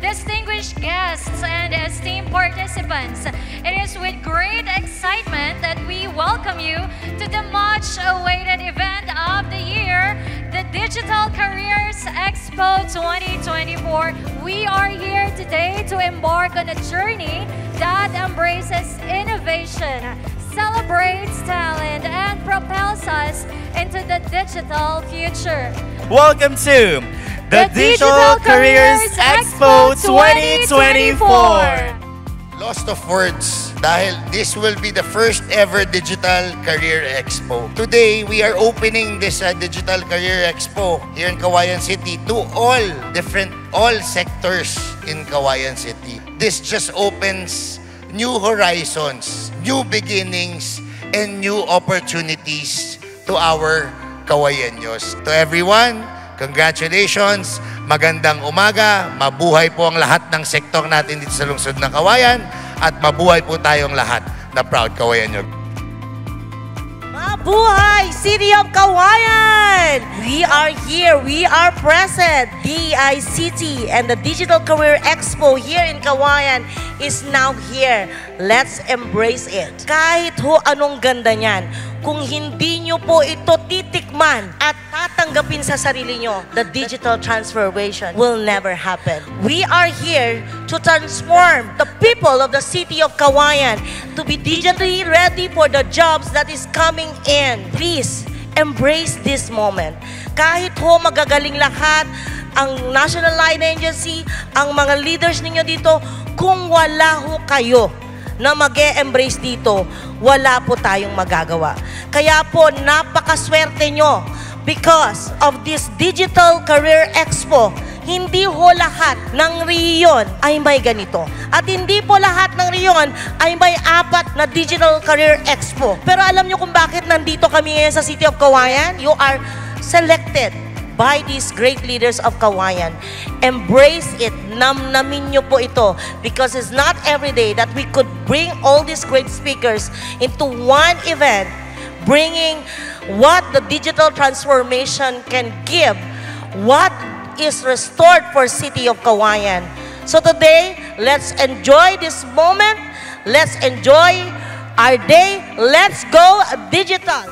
distinguished guests, and esteemed participants, it is with great excitement that we welcome you to the much-awaited event of the year, the Digital Careers Expo 2024. We are here today to embark on a journey that embraces innovation, celebrates talent, and propels us into the digital future. Welcome to the Digital Careers Expo 2024! Lost of words dahil this will be the first ever Digital Career Expo. Today, we are opening this Digital Career Expo here in Cauayan City to all sectors in Cauayan City. This just opens new horizons, new beginnings, and new opportunities to our Cauayeños. To everyone, congratulations, magandang umaga, mabuhay po ang lahat ng sektor natin dito sa lungsod ng Cauayan at mabuhay po tayong lahat na proud Cauayeño. Mabuhay, City of Cauayan! We are here, we are present. DICT and the Digital Career Expo here in Cauayan is now here. Let's embrace it. Kahit ho anong ganda niyan, kung hindi nyo po ito titikman at tatanggapin sa sarili nyo, the digital transformation will never happen. We are here to transform the people of the City of Cauayan to be digitally ready for the jobs that is coming in. Please, embrace this moment. Kahit ho magagaling lahat, ang National Line Agency, ang mga leaders ninyo dito, kung wala ho kayo na mag-e-embrace dito, wala po tayong magagawa. Kaya po, napakaswerte nyo because of this Digital Career Expo. Hindi ho lahat ng rehiyon ay may ganito. At hindi po lahat ng rehiyon ay may 4 na Digital Career Expo. Pero alam nyo kung bakit nandito kami ngayon sa City of Cauayan? You are selected by these great leaders of Cauayan. Embrace it. Namnamin nyo po ito because it's not every day that we could bring all these great speakers into one event, bringing what the digital transformation can give, what is restored for City of Cauayan. So today, let's enjoy this moment. Let's enjoy our day. Let's go digital.